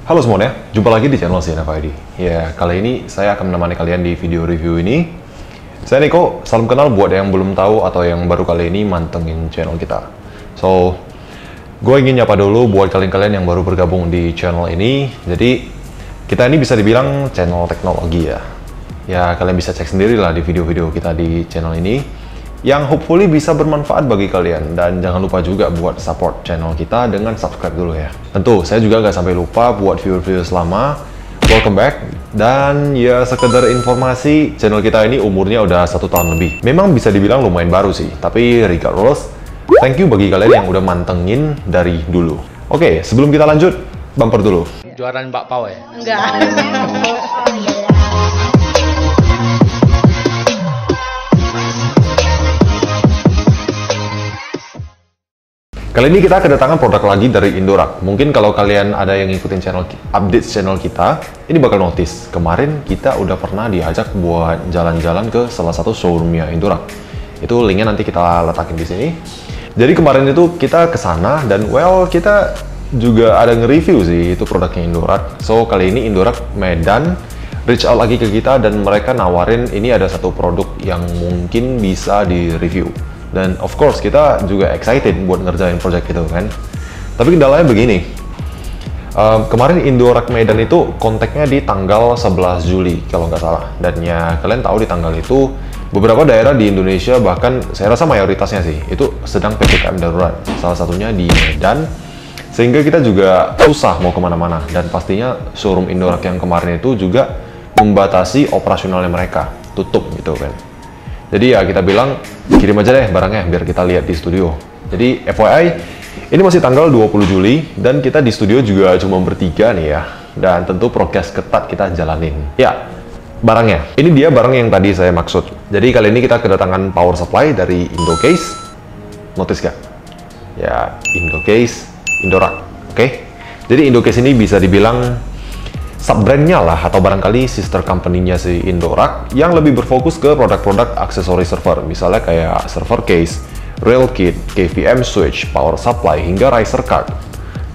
Halo semuanya, jumpa lagi di channel CNF ID. Ya, kali ini saya akan menemani kalian di video review ini. Saya Niko, salam kenal buat yang belum tahu atau yang baru kali ini mantengin channel kita. So, gue ingin nyapa dulu buat kalian-kalian yang baru bergabung di channel ini. Jadi, kita ini bisa dibilang channel teknologi ya. Ya, kalian bisa cek sendiri lah di video-video kita di channel ini, yang hopefully bisa bermanfaat bagi kalian. Dan jangan lupa juga buat support channel kita dengan subscribe dulu ya. Tentu, saya juga nggak sampai lupa buat viewer-viewers lama, welcome back. Dan ya sekedar informasi, channel kita ini umurnya udah 1 tahun lebih. Memang bisa dibilang lumayan baru sih, tapi regardless, thank you bagi kalian yang udah mantengin dari dulu. Oke, sebelum kita lanjut, bumper dulu. Juaran bakpao ya? Enggak. Kali ini kita kedatangan produk lagi dari Indorak. Mungkin kalau kalian ada yang ngikutin update channel kita, ini bakal notice. Kemarin kita udah pernah diajak buat jalan-jalan ke salah satu showroomnya Indorak. Itu linknya nanti kita letakin di sini. Jadi kemarin itu kita ke sana dan kita juga ada nge-review sih itu produknya Indorak. So kali ini Indorak Medan reach out lagi ke kita dan mereka nawarin ini ada satu produk yang mungkin bisa di-review. Dan of course kita juga excited buat ngerjain project itu kan. Tapi kendalanya begini, kemarin Indorak Medan itu kontaknya di tanggal 11 Juli kalau nggak salah. Dan ya kalian tahu di tanggal itu beberapa daerah di Indonesia, bahkan saya rasa mayoritasnya sih, itu sedang PPKM darurat. Salah satunya di Medan. Sehingga kita juga susah mau kemana-mana. Dan pastinya showroom Indorak yang kemarin itu juga membatasi operasionalnya mereka, tutup gitu kan. Jadi ya kita bilang, kirim aja deh barangnya biar kita lihat di studio. Jadi FYI, ini masih tanggal 20 Juli dan kita di studio juga cuma bertiga nih ya. Dan tentu prokes ketat kita jalanin. Ya, barangnya. Ini dia barang yang tadi saya maksud. Jadi kali ini kita kedatangan power supply dari Indocase. Notice gak? Ya, Indocase, Indorak. Oke? Jadi Indocase ini bisa dibilang sub-brandnya lah, atau barangkali sister company-nya si Indorak yang lebih berfokus ke produk-produk aksesori server, misalnya kayak server case, rail kit, KVM switch, power supply, hingga riser card.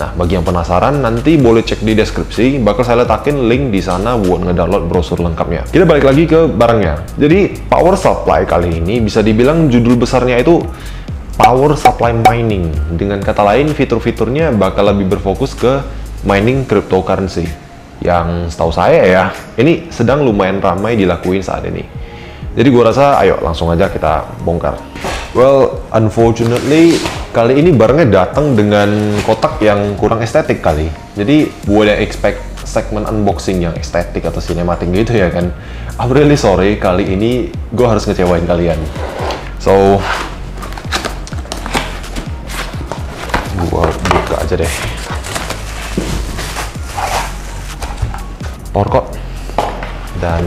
Nah, bagi yang penasaran, nanti boleh cek di deskripsi, bakal saya letakin link di sana buat ngedownload brosur lengkapnya. Kita balik lagi ke barangnya. Jadi, power supply kali ini bisa dibilang judul besarnya itu power supply mining. Dengan kata lain, fitur-fiturnya bakal lebih berfokus ke mining cryptocurrency. Yang setahu saya ya, ini sedang lumayan ramai dilakuin saat ini. Jadi gua rasa ayo langsung aja kita bongkar. Well, unfortunately kali ini barangnya datang dengan kotak yang kurang estetik kali. Jadi boleh expect segmen unboxing yang estetik atau sinematik gitu ya kan. I'm really sorry, kali ini gua harus ngecewain kalian. So gua buka aja deh. Power cord dan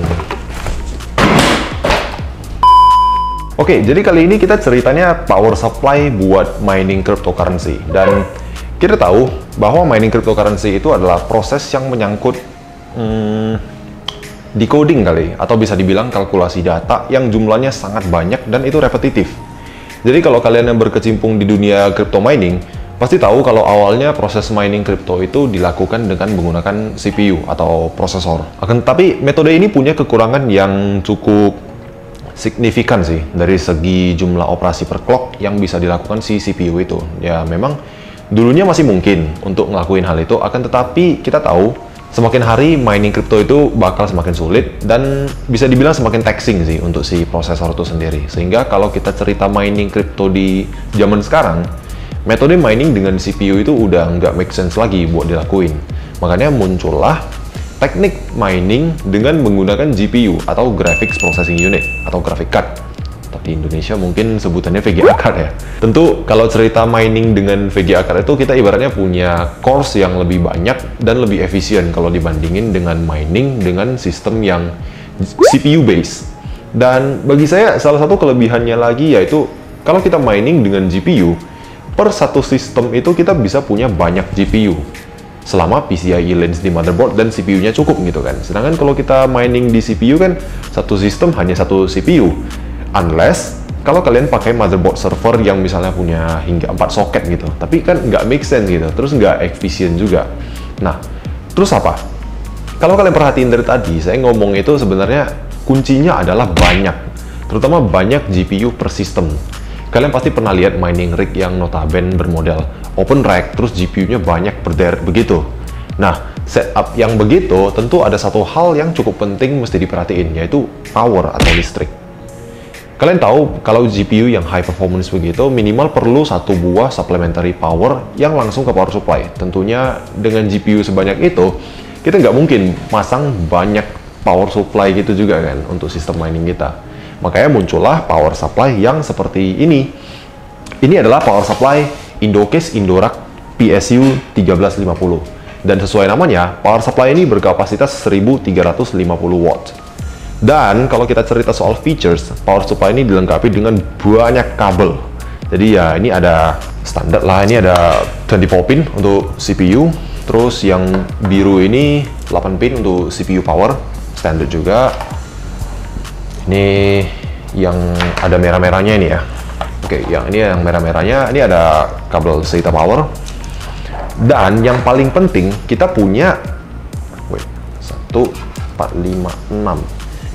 oke, jadi kali ini kita ceritanya power supply buat mining cryptocurrency. Dan kita tahu bahwa mining cryptocurrency itu adalah proses yang menyangkut decoding kali, atau bisa dibilang kalkulasi data yang jumlahnya sangat banyak dan itu repetitif. Jadi kalau kalian yang berkecimpung di dunia crypto mining, pasti tahu kalau awalnya proses mining crypto itu dilakukan dengan menggunakan CPU atau prosesor. Tapi metode ini punya kekurangan yang cukup signifikan sih dari segi jumlah operasi per clock yang bisa dilakukan si CPU itu. Ya memang dulunya masih mungkin untuk ngelakuin hal itu, akan tetapi kita tahu semakin hari mining crypto itu bakal semakin sulit dan bisa dibilang semakin taxing sih untuk si prosesor itu sendiri. Sehingga kalau kita cerita mining crypto di zaman sekarang, metode mining dengan CPU itu udah nggak make sense lagi buat dilakuin. Makanya muncullah teknik mining dengan menggunakan GPU atau Graphics Processing Unit atau graphic card. Atau di Indonesia mungkin sebutannya VGA card ya. Tentu kalau cerita mining dengan VGA card itu kita ibaratnya punya cores yang lebih banyak dan lebih efisien kalau dibandingin dengan mining dengan sistem yang CPU based. Dan bagi saya salah satu kelebihannya lagi yaitu kalau kita mining dengan GPU, per satu sistem itu kita bisa punya banyak GPU selama PCIe lanes di motherboard dan CPU-nya cukup gitu kan. Sedangkan kalau kita mining di CPU kan satu sistem hanya satu CPU. Unless kalau kalian pakai motherboard server yang misalnya punya hingga 4 soket gitu, tapi kan nggak make sense gitu, terus nggak efisien juga. Nah, Terus apa? Kalau kalian perhatiin dari tadi, saya ngomong itu sebenarnya kuncinya adalah banyak. Terutama banyak GPU per sistem. Kalian pasti pernah lihat mining rig yang notabene bermodel open rack, terus GPU-nya banyak berderet begitu. Nah, setup yang begitu tentu ada satu hal yang cukup penting mesti diperhatiin, yaitu power atau listrik. Kalian tahu kalau GPU yang high performance begitu minimal perlu satu buah supplementary power yang langsung ke power supply. Tentunya dengan GPU sebanyak itu, kita nggak mungkin masang banyak power supply gitu juga kan untuk sistem mining kita. Makanya muncullah power supply yang seperti ini. Ini adalah power supply Indocase Indoraq PSU 1350. Dan sesuai namanya, power supply ini berkapasitas 1350 watt. Dan kalau kita cerita soal features, power supply ini dilengkapi dengan banyak kabel. Jadi ya ini ada standar lah, ini ada 24 pin untuk CPU. Terus yang biru ini 8 pin untuk CPU power, standar juga. Ini yang ada merah-merahnya ini ya. Oke, yang ini yang merah-merahnya, ini ada kabel SATA power. Dan yang paling penting, kita punya 1, 4, 5, 6.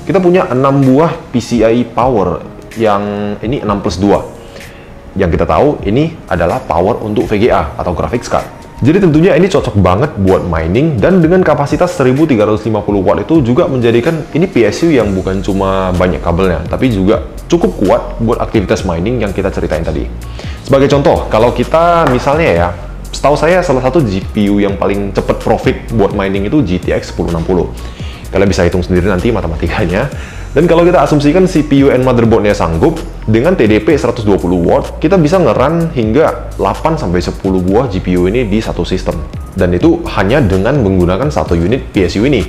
Kita punya 6 buah PCIe power, yang ini 6+2. Yang kita tahu ini adalah power untuk VGA atau graphics card. Jadi tentunya ini cocok banget buat mining, dan dengan kapasitas 1350 watt itu juga menjadikan ini PSU yang bukan cuma banyak kabelnya, tapi juga cukup kuat buat aktivitas mining yang kita ceritain tadi. Sebagai contoh, kalau kita misalnya ya, setahu saya salah satu GPU yang paling cepat profit buat mining itu GTX 1060. Kalian bisa hitung sendiri nanti matematikanya. Dan kalau kita asumsikan CPU and motherboardnya sanggup, dengan TDP 120 watt, kita bisa nge-run hingga 8-10 buah GPU ini di satu sistem. Dan itu hanya dengan menggunakan satu unit PSU ini.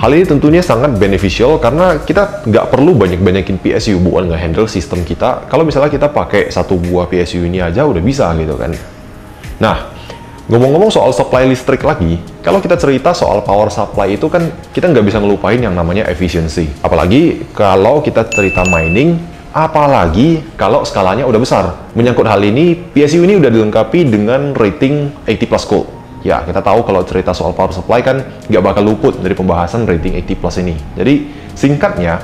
Hal ini tentunya sangat beneficial karena kita nggak perlu banyak-banyakin PSU buat nge-handle sistem kita. Kalau misalnya kita pakai satu buah PSU ini aja udah bisa gitu kan. Nah, ngomong-ngomong soal supply listrik lagi, kalau kita cerita soal power supply itu kan kita nggak bisa ngelupain yang namanya efisiensi. Apalagi kalau kita cerita mining, apalagi kalau skalanya udah besar. Menyangkut hal ini, PSU ini udah dilengkapi dengan rating 80+ gold. Ya, kita tahu kalau cerita soal power supply kan nggak bakal luput dari pembahasan rating 80+ ini. Jadi, singkatnya,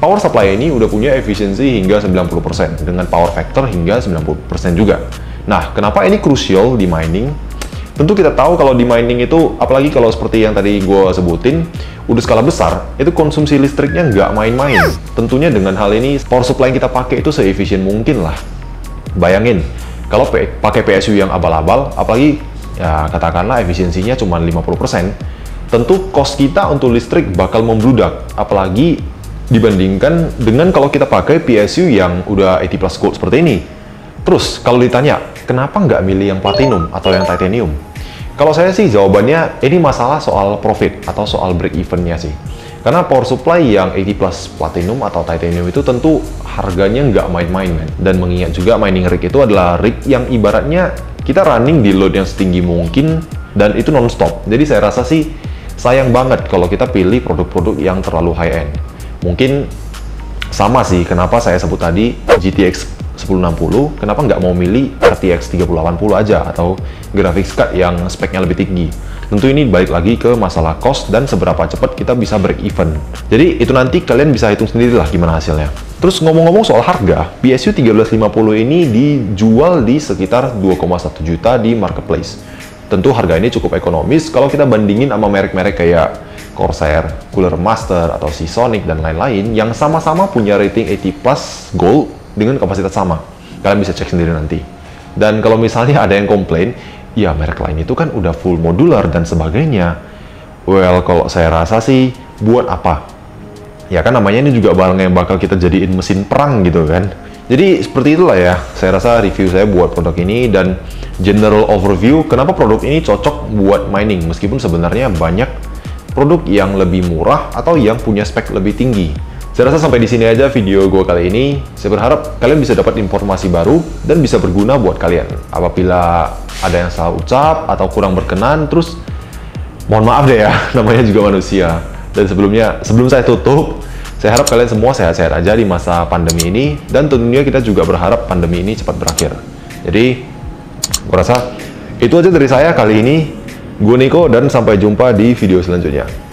power supply ini udah punya efisiensi hingga 90%, dengan power factor hingga 90% juga. Nah, kenapa ini krusial di mining? Tentu kita tahu kalau di mining itu, apalagi kalau seperti yang tadi gue sebutin, udah skala besar, itu konsumsi listriknya nggak main-main. Tentunya dengan hal ini, power supply yang kita pakai itu seefisien mungkin lah. Bayangin, kalau pakai PSU yang abal-abal, apalagi ya katakanlah efisiensinya cuma 50%, tentu cost kita untuk listrik bakal membludak. Apalagi dibandingkan dengan kalau kita pakai PSU yang udah 80+ gold seperti ini. Terus, kalau ditanya, kenapa nggak milih yang platinum atau yang titanium? Kalau saya sih jawabannya, ini masalah soal profit atau soal break even-nya sih. Karena power supply yang 80+ platinum atau titanium itu tentu harganya nggak main-main, kan? Dan mengingat juga mining rig itu adalah rig yang ibaratnya kita running di load yang setinggi mungkin, dan itu non-stop. Jadi saya rasa sih, sayang banget kalau kita pilih produk-produk yang terlalu high-end. Mungkin sama sih, kenapa saya sebut tadi GTX 1060, kenapa nggak mau milih RTX 3080 aja atau graphics card yang speknya lebih tinggi. Tentu ini balik lagi ke masalah cost dan seberapa cepat kita bisa break even. Jadi itu nanti kalian bisa hitung sendiri lah gimana hasilnya. Terus ngomong-ngomong soal harga, PSU 1350 ini dijual di sekitar 2,1 juta di marketplace. Tentu harga ini cukup ekonomis kalau kita bandingin sama merek-merek kayak Corsair, Cooler Master, atau Seasonic, dan lain-lain yang sama-sama punya rating 80+ gold dengan kapasitas sama. Kalian bisa cek sendiri nanti. Dan kalau misalnya ada yang komplain, ya merek lain itu kan udah full modular dan sebagainya. Well, kalau saya rasa sih, buat apa? Ya kan namanya ini juga barang yang bakal kita jadiin mesin perang gitu kan. Jadi seperti itulah ya, saya rasa review saya buat produk ini, dan general overview kenapa produk ini cocok buat mining, meskipun sebenarnya banyak produk yang lebih murah atau yang punya spek lebih tinggi. Saya rasa sampai di sini aja video gue kali ini. Saya berharap kalian bisa dapat informasi baru dan bisa berguna buat kalian. Apabila ada yang salah ucap atau kurang berkenan, terus mohon maaf deh ya, namanya juga manusia. Dan sebelum saya tutup, saya harap kalian semua sehat-sehat aja di masa pandemi ini, dan tentunya kita juga berharap pandemi ini cepat berakhir. Jadi, gue rasa itu aja dari saya kali ini. Gue Niko dan sampai jumpa di video selanjutnya.